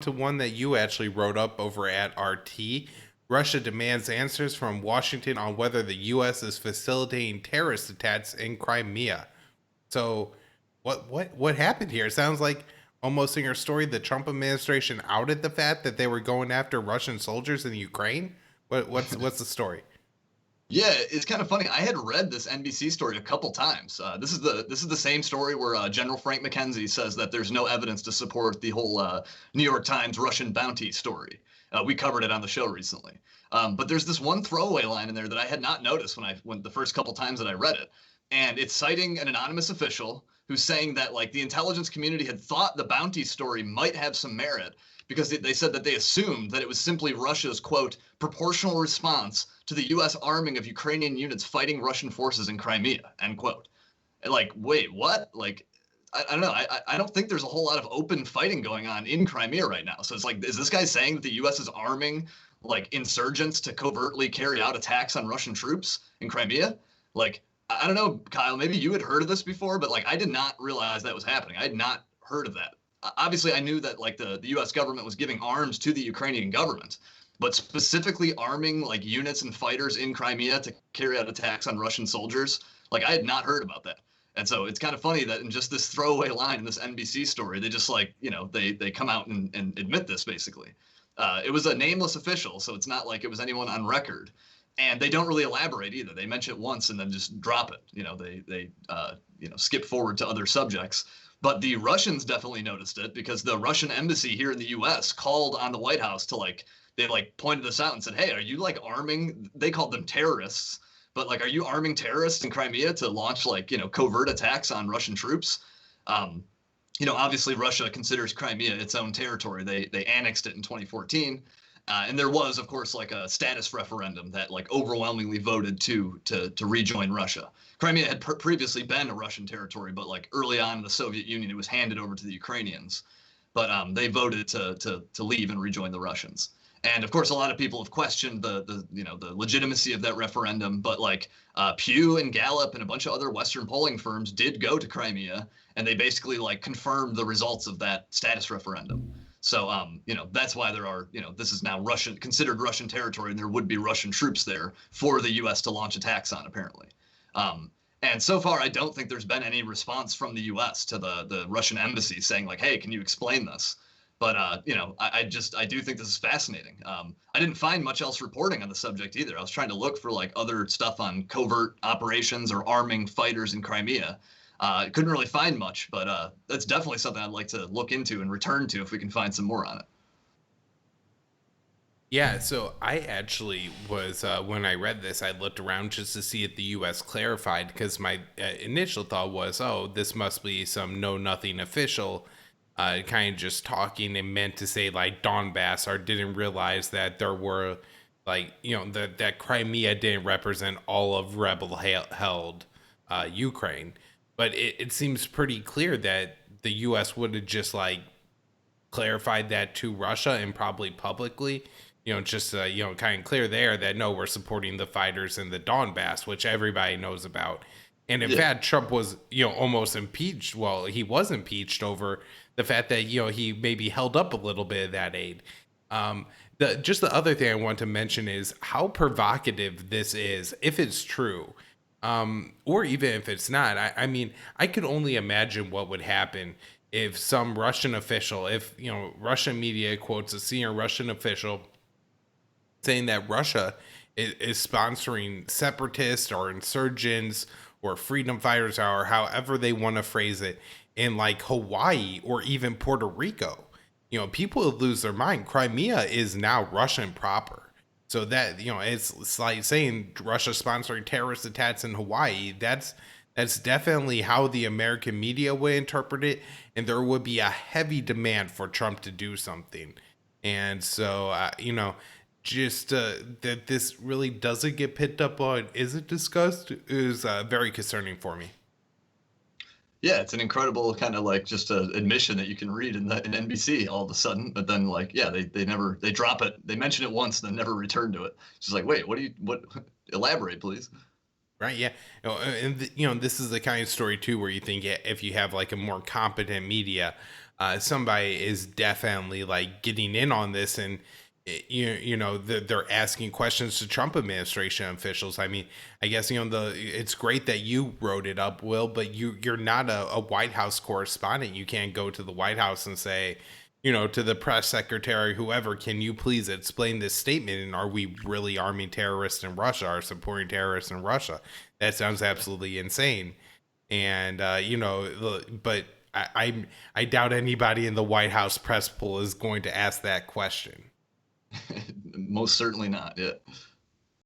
to one that you actually wrote up over at RT. Russia demands answers from Washington on whether the U.S. is facilitating terrorist attacks in Crimea. So, what happened here? It sounds like almost in your story, the Trump administration outed the fact that they were going after Russian soldiers in Ukraine. What's the story? Yeah, it's kind of funny. I had read this NBC story a couple times. This is the same story where General Frank McKenzie says that there's no evidence to support the whole New York Times Russian bounty story. We covered it on the show recently. But there's this one throwaway line in there that I had not noticed when the first couple times that I read it, and it's citing an anonymous official who's saying that like the intelligence community had thought the bounty story might have some merit because they said that they assumed that it was simply Russia's, quote, proportional response to the U.S. arming of Ukrainian units fighting Russian forces in Crimea, end quote. And like, wait, what? Like, I don't know. I don't think there's a whole lot of open fighting going on in Crimea right now. So it's like, is this guy saying that the U.S. is arming like insurgents to covertly carry out attacks on Russian troops in Crimea? Like, I don't know, Kyle, maybe you had heard of this before, but like I did not realize that was happening. I had not heard of that. Obviously, I knew that like the U.S. government was giving arms to the Ukrainian government, but specifically arming like units and fighters in Crimea to carry out attacks on Russian soldiers, like I had not heard about that. And so it's kind of funny that in just this throwaway line in this NBC story, they just like, they come out and admit this basically. It was a nameless official, so it's not like it was anyone on record. And they don't really elaborate either. They mention it once and then just drop it. They skip forward to other subjects. But the Russians definitely noticed it because the Russian embassy here in the U.S. called on the White House to they pointed this out and said, hey, are you like arming, they called them terrorists, but like, are you arming terrorists in Crimea to launch covert attacks on Russian troops? Obviously Russia considers Crimea its own territory. They annexed it in 2014. And there was, of course, like a status referendum that like overwhelmingly voted to rejoin Russia. Crimea had previously been a Russian territory, but like early on in the Soviet Union, it was handed over to the Ukrainians. But they voted to leave and rejoin the Russians. And of course, a lot of people have questioned the legitimacy of that referendum. But like Pew and Gallup and a bunch of other Western polling firms did go to Crimea, and they basically like confirmed the results of that status referendum. So, that's why there are, this is now considered Russian territory, and there would be Russian troops there for the U.S. to launch attacks on, apparently. And so far, I don't think there's been any response from the U.S. to the Russian embassy saying like, hey, can you explain this? But, I do think this is fascinating. I didn't find much else reporting on the subject either. I was trying to look for like other stuff on covert operations or arming fighters in Crimea. Couldn't really find much, but that's definitely something I'd like to look into and return to if we can find some more on it. Yeah, so I actually was when I read this, I looked around just to see if the U.S. clarified because my initial thought was, oh, this must be some know nothing official, kind of just talking and meant to say like Donbass, or didn't realize that there were that Crimea didn't represent all of rebel held Ukraine. But it seems pretty clear that the U.S. would have just like clarified that to Russia and probably publicly, just kind of clear there that no, we're supporting the fighters in the Donbass, which everybody knows about. And in fact, Trump was, almost impeached. Well, he was impeached over the fact that, he maybe held up a little bit of that aid. The other thing I want to mention is how provocative this is, if it's true. Or even if it's not. I mean, I could only imagine what would happen if some Russian official, if, Russian media quotes a senior Russian official saying that Russia is sponsoring separatists or insurgents or freedom fighters or however they want to phrase it in like Hawaii or even Puerto Rico. People would lose their mind. Crimea is now Russian proper. So that, it's like saying Russia sponsoring terrorist attacks in Hawaii. That's definitely how the American media would interpret it. And there would be a heavy demand for Trump to do something. And so, just that this really doesn't get picked up on, isn't discussed, is very concerning for me. Yeah, it's an incredible kind of like just a admission that you can read in NBC all of a sudden, but then like yeah, they drop it. They mention it once, then never return to it. It's just like, wait, what? Elaborate, please. Right? Yeah. And this is the kind of story too where you think if you have like a more competent media, somebody is definitely like getting in on this, and they're asking questions to Trump administration officials. I mean, I guess it's great that you wrote it up, Will, but you're not a White House correspondent. You can't go to the White House and say, to the press secretary, whoever, can you please explain this statement? And are we really arming terrorists in Russia or supporting terrorists in Russia? That sounds absolutely insane. And but I doubt anybody in the White House press pool is going to ask that question. Most certainly not. Yeah.